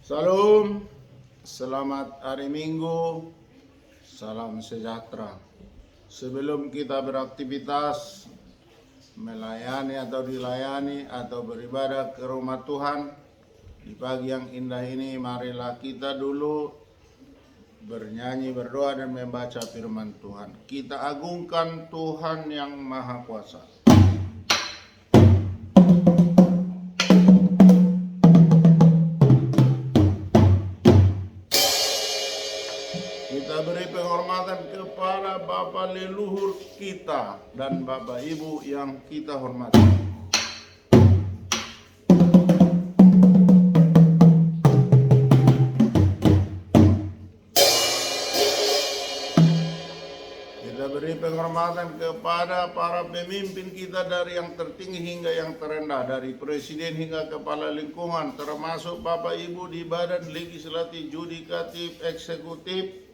Salam, selamat hari Minggu, salam sejahtera. Sebelum kita beraktivitas, melayani atau dilayani atau beribadah ke rumah Tuhan di pagi yang indah ini, marilah kita dulu bernyanyi, berdoa dan membaca firman Tuhan. Kita agungkan Tuhan yang Maha Kuasa. Kita beri penghormatan kepada Bapak leluhur kita dan Bapak Ibu yang kita hormati. Kita beri penghormatan kepada para pemimpin kita dari yang tertinggi hingga yang terendah, dari presiden hingga kepala lingkungan, termasuk Bapak Ibu di badan legislatif, yudikatif, eksekutif,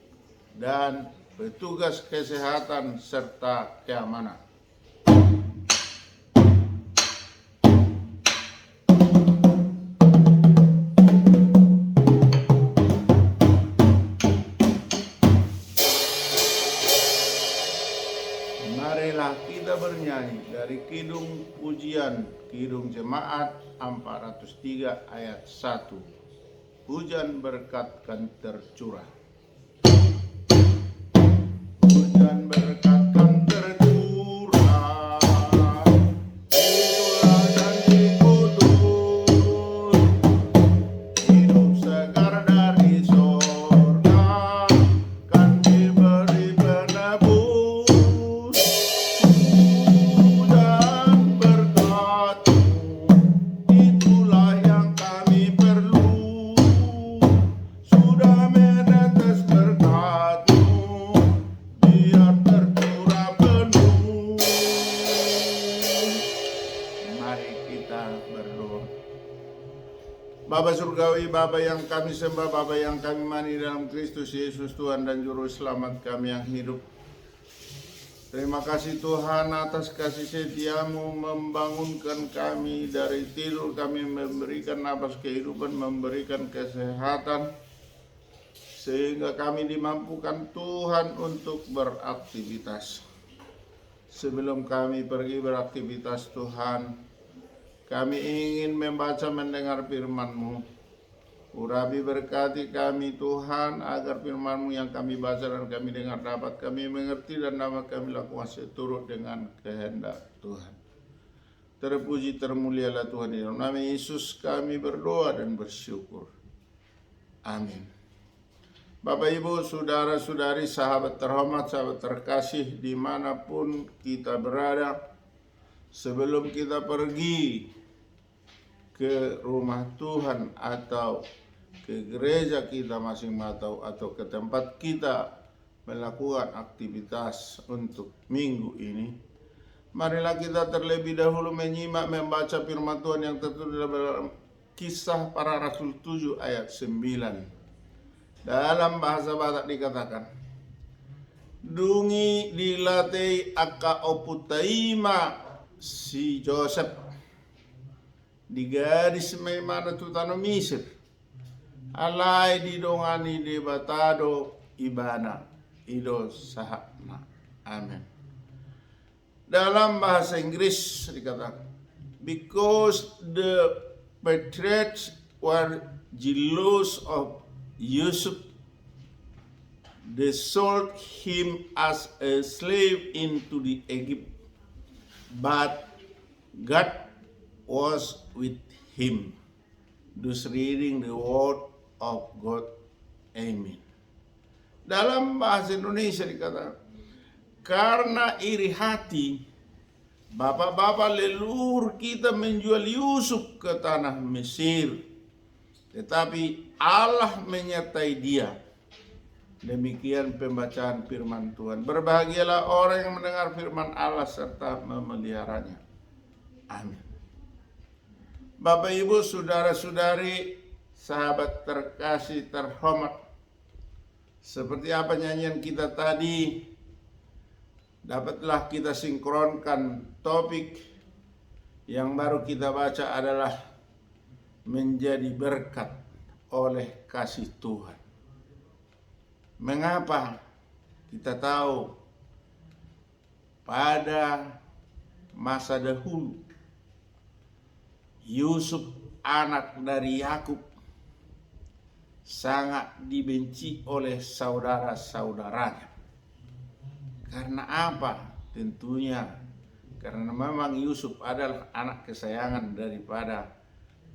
dan petugas kesehatan serta keamanan. Marilah kita bernyanyi dari Kidung Pujian, Kidung Jemaat 403 ayat 1. Hujan berkat kan tercurah. Hujan berkat kan tercurah, itulah janji kudus, hidup segar dari sorga, kan diberi penebus. Hujan berkat-Mu, itulah yang kami perlu, sudah menetes berkat-Mu, biar tercurah penuh. Mari kita berdoa. Bapa surgawi, Bapa yang kami sembah, Bapa yang kami mani dalam Kristus Yesus Tuhan dan Juru Selamat kami yang hidup. Terima kasih Tuhan atas kasih setia-Mu membangunkan kami dari tidur, kami memberikan napas kehidupan, memberikan kesehatan, sehingga kami dimampukan Tuhan untuk beraktivitas. Sebelum kami pergi beraktivitas Tuhan, kami ingin membaca mendengar firman-Mu. Urapi berkati kami Tuhan, agar firman-Mu yang kami baca dan kami dengar dapat kami mengerti dan dapat kami lakukan seturut dengan kehendak Tuhan. Terpuji termulialah Tuhan, di dalam nama Yesus kami berdoa dan bersyukur. Amin. Bapak Ibu, saudara-saudari, sahabat terhormat, sahabat terkasih dimanapun kita berada, sebelum kita pergi ke rumah Tuhan atau ke gereja kita masing-masing atau ke tempat kita melakukan aktivitas untuk minggu ini, marilah kita terlebih dahulu menyimak membaca firman Tuhan yang tertulis dalam Kisah Para Rasul 7 ayat 9. Dalam bahasa Batak dikatakan, dungi dilatei aka oputaima si Joseph di gadis memana tutano Misir, alai didongani di batado ibana ido sahakna. Amin. Dalam bahasa Inggris dikatakan, because the patriots were jealous of Yusuf, they sold him as a slave into the Egypt, but God was with him. Thus reading the word of God. Amen. Dalam bahasa Indonesia dikatakan, karena iri hati, bapak-bapak leluhur kita menjual Yusuf ke tanah Mesir, tetapi Allah menyertai dia. Demikian pembacaan firman Tuhan. Berbahagialah orang yang mendengar firman Allah serta memeliharanya. Amin. Bapak Ibu, saudara-saudari, sahabat terkasih terhormat, seperti apa nyanyian kita tadi, dapatlah kita sinkronkan topik yang baru kita baca adalah menjadi berkat oleh kasih Tuhan. Mengapa? Kita tahu pada masa dahulu Yusuf anak dari Yakub sangat dibenci oleh saudara-saudaranya. Karena apa? Tentunya karena memang Yusuf adalah anak kesayangan daripada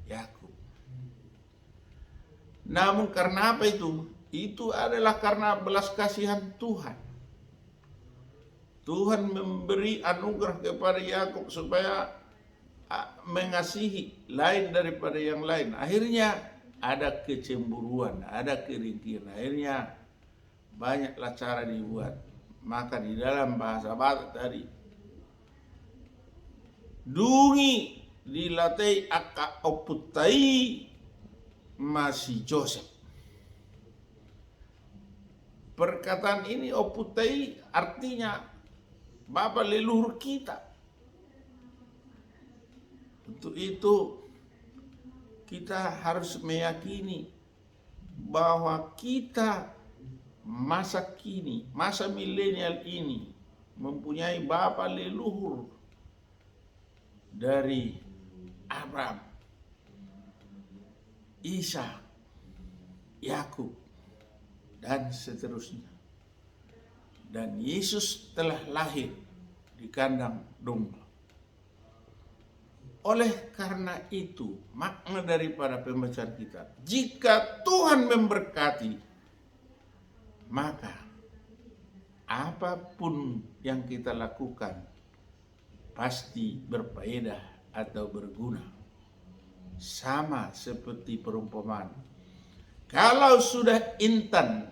Yakub. Namun karena apa itu? Itu adalah karena belas kasihan Tuhan. Tuhan memberi anugerah kepada Yakub supaya mengasihi lain daripada yang lain. Akhirnya ada kecemburuan, ada keringkiran. Akhirnya banyaklah cara dibuat. Maka di dalam bahasa Batak tadi, dungi dilatei aka oputai masih Joseph. Perkataan ini oputai artinya Bapa leluhur kita. Untuk itu kita harus meyakini bahwa kita masa kini, masa milenial ini mempunyai bapa leluhur dari Abraham, Ishak, Yakub, dan seterusnya. Dan Yesus telah lahir di kandang domba. Oleh karena itu, makna daripada pembacaan kita, jika Tuhan memberkati, maka apapun yang kita lakukan pasti berfaedah atau berguna. Sama seperti perumpamaan. Kalau sudah intan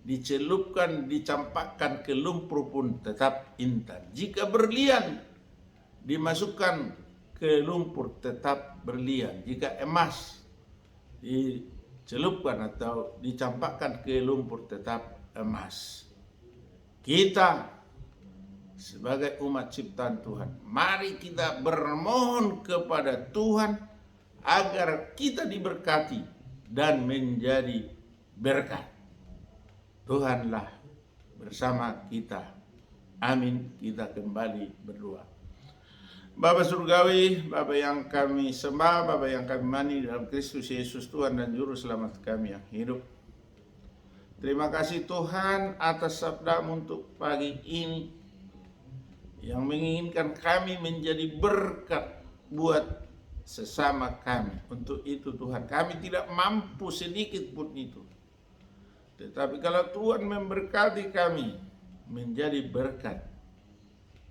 dicelupkan, dicampakkan ke lumpur pun tetap intan. Jika berlian dimasukkan ke lumpur tetap berlian. Jika emas dicelupkan atau dicampakkan ke lumpur tetap emas. Kita sebagai umat ciptaan Tuhan, mari kita bermohon kepada Tuhan agar kita diberkati dan menjadi berkat. Tuhanlah bersama kita. Amin. Kita kembali berdoa. Bapa Surgawi, Bapa yang kami sembah, Bapa yang kami mani dalam Kristus Yesus Tuhan dan Juru Selamat kami yang hidup. Terima kasih Tuhan atas sabda-Mu untuk pagi ini yang menginginkan kami menjadi berkat buat sesama kami. Untuk itu Tuhan, kami tidak mampu sedikit pun itu. Tetapi kalau Tuhan memberkati kami menjadi berkat,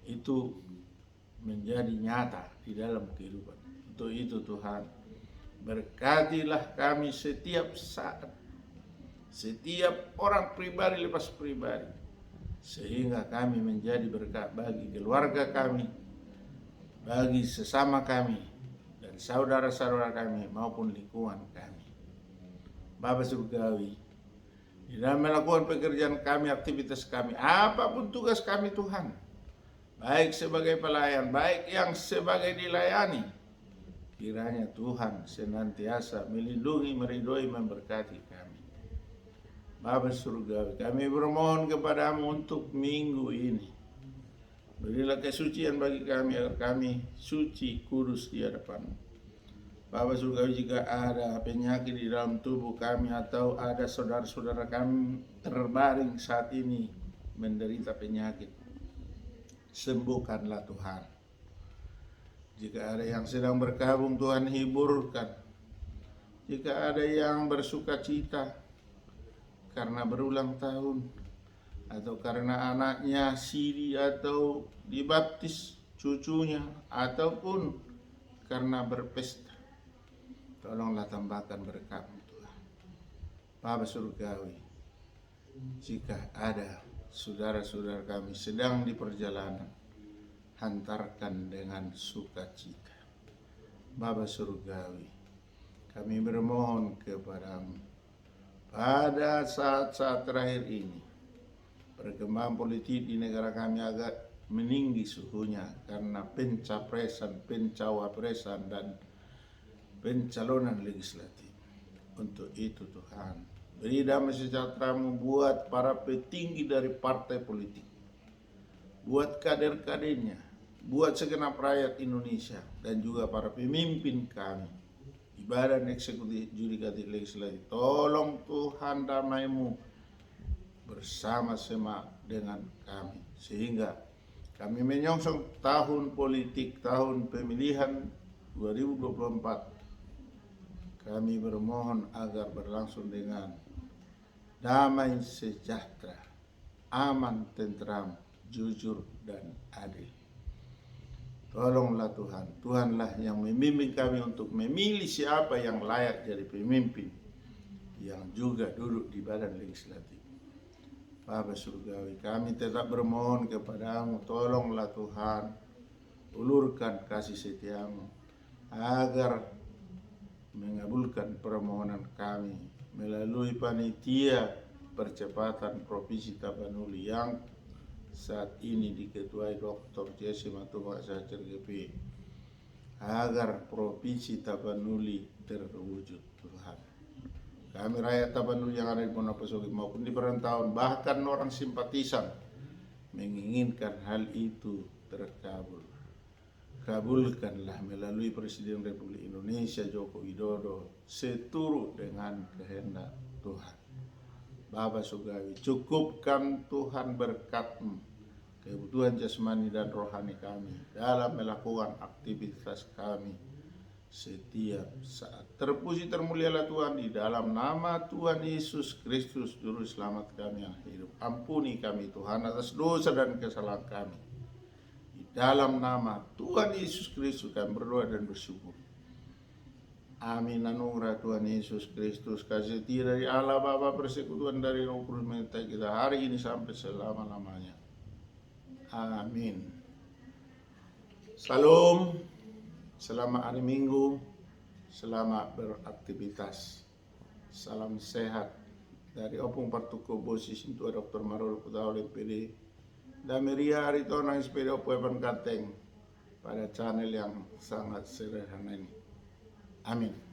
itu menjadi nyata di dalam kehidupan. Untuk itu Tuhan, berkatilah kami setiap saat, setiap orang pribadi lepas pribadi, sehingga kami menjadi berkat bagi keluarga kami, bagi sesama kami, dan saudara-saudara kami maupun lingkungan kami. Bapa Surgawi, di dalam melakukan pekerjaan kami, aktivitas kami, apapun tugas kami Tuhan, baik sebagai pelayan, baik yang sebagai dilayani, kiranya Tuhan senantiasa melindungi, meridhoi, memberkati kami. Bapa Surgawi, kami bermohon kepadamu untuk minggu ini. Berilah kesucian bagi kami agar kami suci, kudus di hadapan-Mu. Bapa Surgawi, jika ada penyakit di dalam tubuh kami atau ada saudara-saudara kami terbaring saat ini menderita penyakit, sembuhkanlah Tuhan. Jika ada yang sedang berkabung, Tuhan hiburkan. Jika ada yang bersuka cita karena berulang tahun, atau karena anaknya siri atau dibaptis cucunya, ataupun karena berpesta, tolonglah tambahkan berkat-Mu Tuhan. Bapa Surgawi, jika ada saudara-saudara kami sedang di perjalanan, hantarkan dengan sukacita. Bapa Surgawi, kami bermohon kepadamu pada saat-saat terakhir ini, perkembangan politik di negara kami agak meninggi suhunya karena pencapresan, pencawapresan, dan pencalonan legislatif. untuk itu Tuhan. Beri damai sejahtera-Mu buat para petinggi dari partai politik, buat kader-kadernya, buat segenap rakyat Indonesia, dan juga para pemimpin kami di badan eksekutif, yudikatif, legislatif. Tolong Tuhan damai-Mu bersama-sama dengan kami, sehingga kami menyongsong tahun politik, tahun pemilihan 2024. Kami bermohon agar berlangsung dengan damai sejahtera, aman, tentram, jujur, dan adil. Tolonglah Tuhan, Tuhanlah yang membimbing kami untuk memilih siapa yang layak jadi pemimpin, yang juga duduk di badan legislatif. Bapa Surgawi, kami tetap bermohon kepada-Mu, tolonglah Tuhan, ulurkan kasih setia-Mu, agar mengabulkan permohonan kami melalui panitia percepatan Provinsi Tapanuli yang saat ini diketuai Dr. Jesse Matumak SHCRGP, agar Provinsi Tapanuli terwujud Tuhan. Kami rakyat Tapanuli yang ada di Wonosobo maupun di perantauan, bahkan orang simpatisan menginginkan hal itu terkabul. Kabulkanlah melalui Presiden Republik Indonesia Joko Widodo seturut dengan kehendak Tuhan. Bapa Surgawi, cukupkan Tuhan berkat-Mu kebutuhan jasmani dan rohani kami dalam melakukan aktivitas kami setiap saat. Terpuji termulialah Tuhan, di dalam nama Tuhan Yesus Kristus Juru Selamat kami yang hidup. Ampuni kami Tuhan atas dosa dan kesalahan kami. Dalam nama Tuhan Yesus Kristus kami berdoa dan bersyukur. Amin. Anugerah Tuhan Yesus Kristus, kasih setia dari Allah Bapa, persekutuan dari Roh Kudus menyertai kita hari ini sampai selama-lamanya. Amin. Salam, selamat hari Minggu, selamat beraktivitas. Salam sehat dari Opung Partuko Bosi Sintua Dr. Marul Kutaul PD. Dameria Aritona Inspiro Puepan Kateng pada channel yang sangat sederhana ini. Amin.